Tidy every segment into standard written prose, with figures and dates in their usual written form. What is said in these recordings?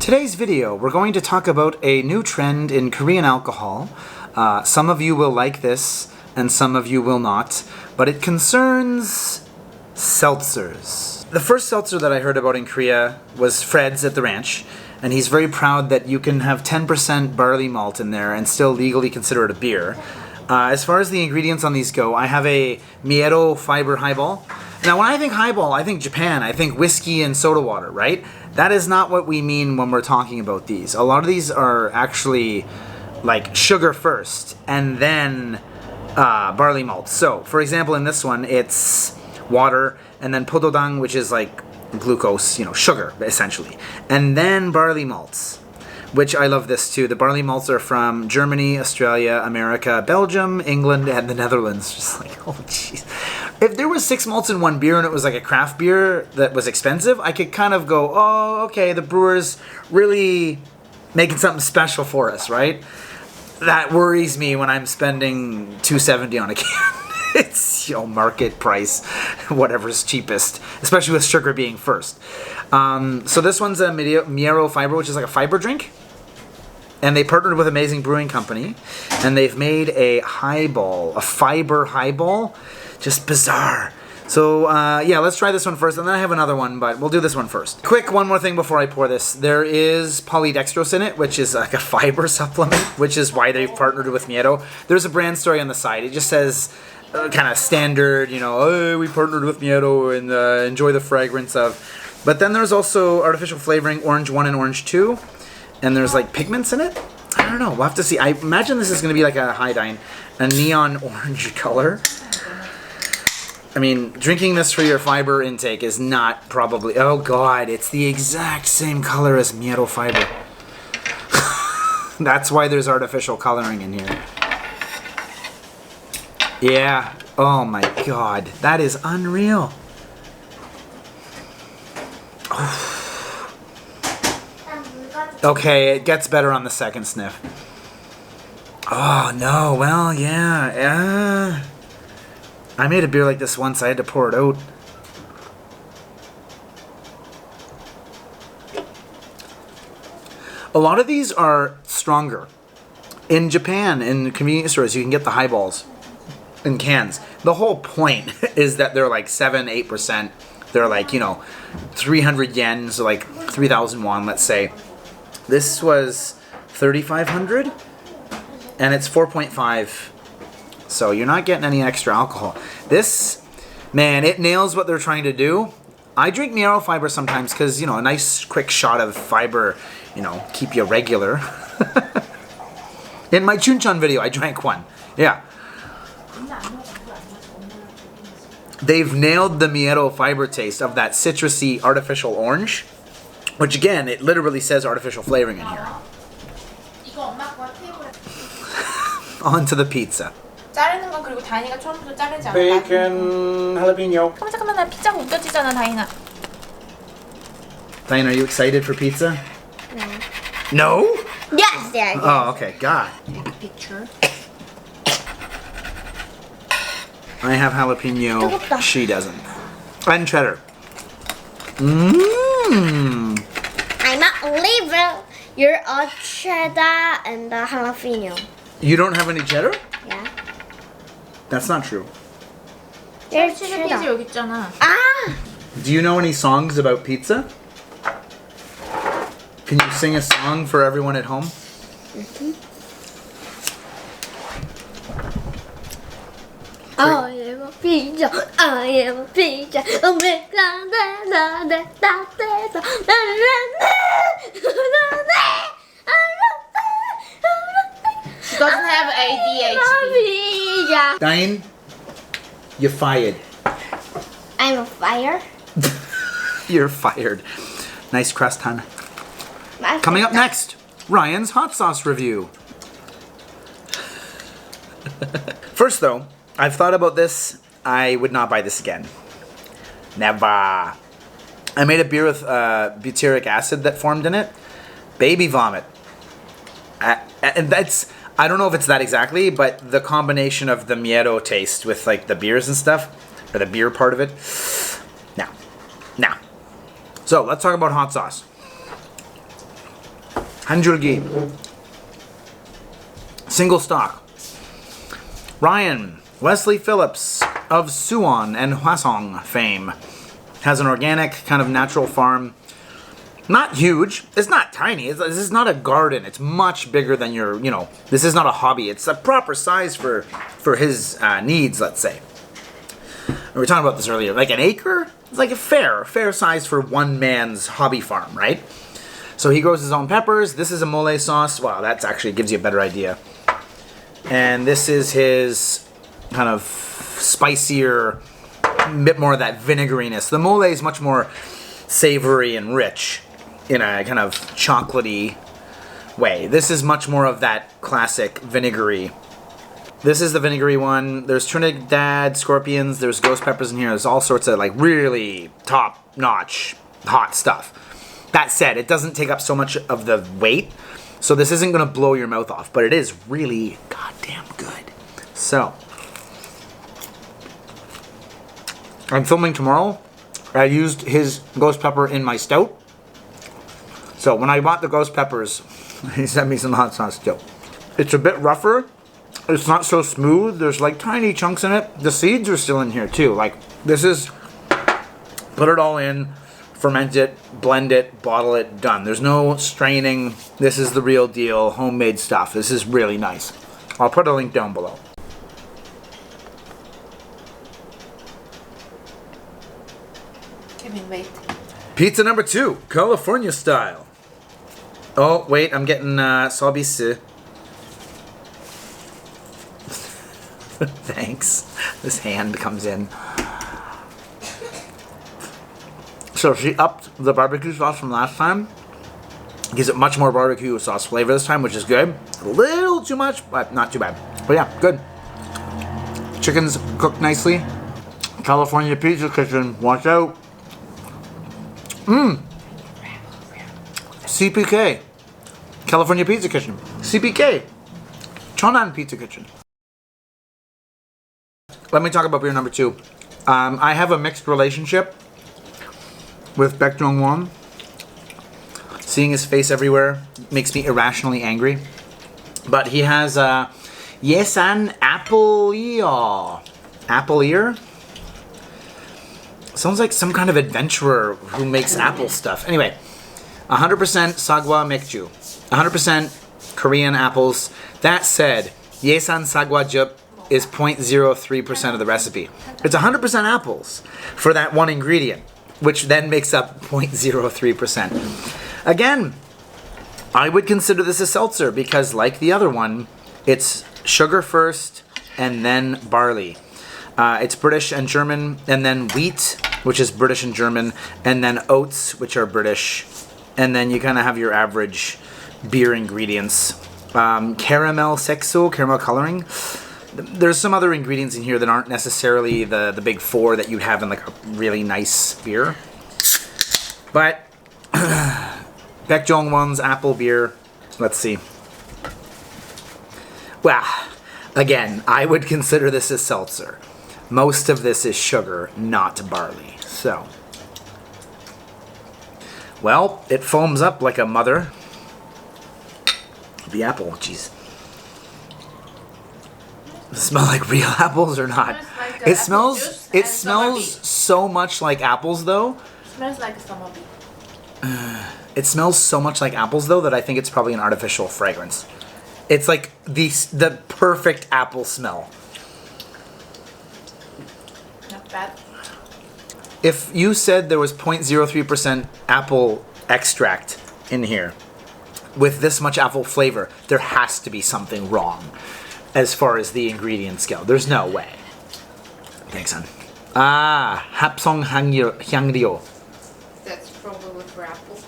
today's video, we're going to talk about a new trend in Korean alcohol. Some of you will like this, and some of you will not, but it concerns seltzers. The first seltzer that I heard about in Korea was Fred's at the ranch, and he's very proud that you can have 10% barley malt in there and still legally consider it a beer. As far as the ingredients on these go, I have a Miero fiber highball. Now, when I think highball, I think Japan. I think whiskey and soda water, right? That is not what we mean when we're talking about these. A lot of these are actually like sugar first and then barley malt. So, for example, in this one, it's water and then pododang, which is like glucose, sugar, essentially. And then barley malts, which I love this too. The barley malts are from Germany, Australia, America, Belgium, England, and the Netherlands. Just like, oh jeez. If there was 6 malts in one beer and it was like a craft beer that was expensive, I could kind of go, oh, okay, the brewer's really making something special for us, right? That worries me when I'm spending $2.70 on a can. It's, market price, whatever's cheapest, especially with sugar being first. So this one's a Miero Fiber, which is like a fiber drink. And they partnered with Amazing Brewing Company, and they've made a highball, a fiber highball. Just bizarre. So, yeah, let's try this one first, and then I have another one, but we'll do this one first. Quick, one more thing before I pour this. There is polydextrose in it, which is like a fiber supplement, which is why they've partnered with Miero. There's a brand story on the side. It just says kind of standard, oh, we partnered with Miero and enjoy the fragrance of. But then there's also artificial flavoring, Orange 1 and Orange 2, and there's like pigments in it. I don't know. We'll have to see. I imagine this is going to be like a Hydine, a neon orange color. I mean, drinking this for your fiber intake is not probably... Oh god, it's the exact same color as Miero fiber. That's why there's artificial coloring in here. Yeah. Oh my god. That is unreal. Okay, it gets better on the second sniff. Oh no, well, yeah. I made a beer like this once. I had to pour it out. A lot of these are stronger. In Japan, in convenience stores, you can get the highballs in cans. The whole point is that they're like 7-8%. They're like, 300 yen, so like 3,000 won, let's say. This was 3,500, and it's 4.5. So you're not getting any extra alcohol. This, man, it nails what they're trying to do. I drink Miero fiber sometimes because, a nice quick shot of fiber, keep you regular. In my Chuncheon video, I drank one. Yeah. They've nailed the Miero fiber taste of that citrusy artificial orange, which again, it literally says artificial flavoring in here. On to the pizza. 자르는 건 그리고 다인이가 처음부터 자르지 않아. Bacon, jalapeno. 잠깐만 나 피자가 웃겨지잖아 다인아. Diane, are you excited for pizza? No? Yes, Dad. Oh, okay. God. Take a picture. I have jalapeno. 뜨겁다. She doesn't. And cheddar. Mmm. I'm a olive. You're a cheddar and a jalapeno. You don't have any cheddar? Yeah. That's not true. There's 치즈 피자 cheddar. 여기 있잖아. Ah! Do you know any songs about pizza? Can you sing a song for everyone at home? I am a pizza. I am a pizza. She doesn't have ADHD. Diane, you're fired. I'm a fire. You're fired. Nice crust, hon. Coming up next, Ryan's hot sauce review. First though, I've thought about this. I would not buy this again. Never. I made a beer with butyric acid that formed in it. Baby vomit. And that's, I don't know if it's that exactly, but the combination of the Miero taste with like the beers and stuff, or the beer part of it. Now. So let's talk about hot sauce. 한줄기. Single stock. Ryan Wesley Phillips of Suwon and Hwasong fame has an organic kind of natural farm. Not huge. It's not tiny. This is not a garden. It's much bigger than your, this is not a hobby. It's a proper size for his needs, let's say. We were talking about this earlier. Like an acre? It's like a fair size for one man's hobby farm, right? So he grows his own peppers. This is a mole sauce. Wow, that actually gives you a better idea. And this is his kind of spicier, bit more of that vinegariness. The mole is much more savory and rich in a kind of chocolatey way. This is much more of that classic vinegary. This is the vinegary one. There's Trinidad scorpions. There's ghost peppers in here. There's all sorts of like really top-notch hot stuff. That said, it doesn't take up so much of the weight, so this isn't going to blow your mouth off, but it is really goddamn good. So, I'm filming tomorrow. I used his ghost pepper in my stout. So when I bought the ghost peppers, he sent me some hot sauce too. It's a bit rougher. It's not so smooth. There's like tiny chunks in it. The seeds are still in here too. Like this is, put it all in, ferment it, blend it, bottle it, done. There's no straining. This is the real deal, homemade stuff. This is really nice. I'll put a link down below. Kevin, wait. Pizza number 2, California style. Oh, wait, I'm getting 서비스. Thanks. This hand comes in. So she upped the barbecue sauce from last time. Gives it much more barbecue sauce flavor this time, which is good. A little too much, but not too bad. But yeah, good. Chicken's cooked nicely. California Pizza Kitchen, watch out. CPK. California Pizza Kitchen. CPK. Chonan Pizza Kitchen. Let me talk about beer number 2. I have a mixed relationship with Baek Jong-won. Seeing his face everywhere makes me irrationally angry. But he has Yesan Apple Ear. Apple Ear? Sounds like some kind of adventurer who makes apple stuff. Anyway, 100% Sagwa Mekju. 100% Korean apples. That said, Yesan Sagwa Jup is 0.03% of the recipe. It's 100% apples for that one ingredient, which then makes up 0.03%. Again, I would consider this a seltzer because like the other one, it's sugar first and then barley. It's British and German, and then wheat, which is British and German, and then oats, which are British, and then you kind of have your average beer ingredients. Caramel sexo, caramel coloring. There's some other ingredients in here that aren't necessarily the big four that you'd have in like a really nice beer. But Baek Jong-won's apple beer, let's see. Well, again, I would consider this a seltzer. Most of this is sugar, not barley. So, well, it foams up like a mother. The apple, jeez. Does it smell like real apples or not? Like It smells. apple juice It and smells somabi. so much like apples, though. Smells like somabi. It smells so much like apples, though, that I think it's probably an artificial fragrance. It's like the perfect apple smell. Not bad. If you said there was 0.03% apple extract in here with this much apple flavor, there has to be something wrong as far as the ingredients go. There's no way. Thanks, son. 합성 향료. That's probably for apples.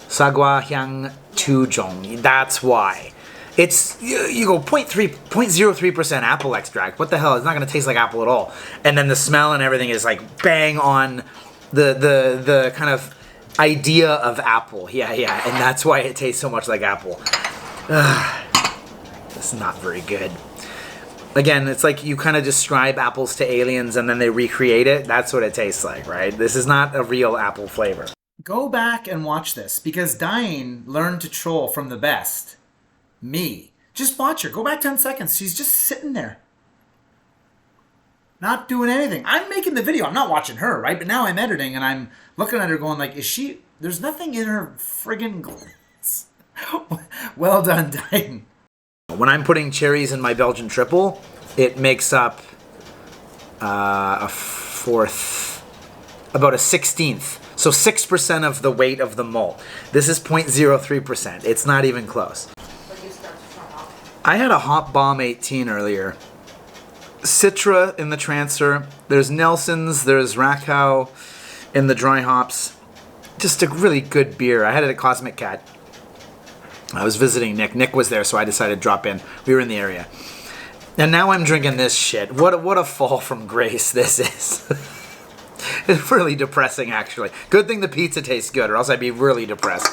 Sagwa Hyang Chujong. That's why. It's, you go 0.03% apple extract. What the hell? It's not going to taste like apple at all. And then the smell and everything is like bang on the kind of idea of apple. Yeah. And that's why it tastes so much like apple. It's not very good. Again, it's like you kind of describe apples to aliens and then they recreate it. That's what it tastes like, right? This is not a real apple flavor. Go back and watch this, because Diane learned to troll from the best. Me. Just watch her. Go back 10 seconds. She's just sitting there. Not doing anything. I'm making the video. I'm not watching her, right? But now I'm editing and I'm looking at her going like, is she... There's nothing in her friggin' glass. Well done, Diane. When I'm putting cherries in my Belgian triple, it makes up a fourth, about a 16th. So 6% of the weight of the malt. This is 0.03%. It's not even close. But you start from off. I had a Hop Bomb 18 earlier. Citra in the transfer. There's Nelson's. There's Rakow in the dry hops. Just a really good beer. I had it at Cosmic Cat. I was visiting Nick. Nick was there, so I decided to drop in. We were in the area. And now I'm drinking this shit. What a fall from grace this is. It's really depressing, actually. Good thing the pizza tastes good, or else I'd be really depressed.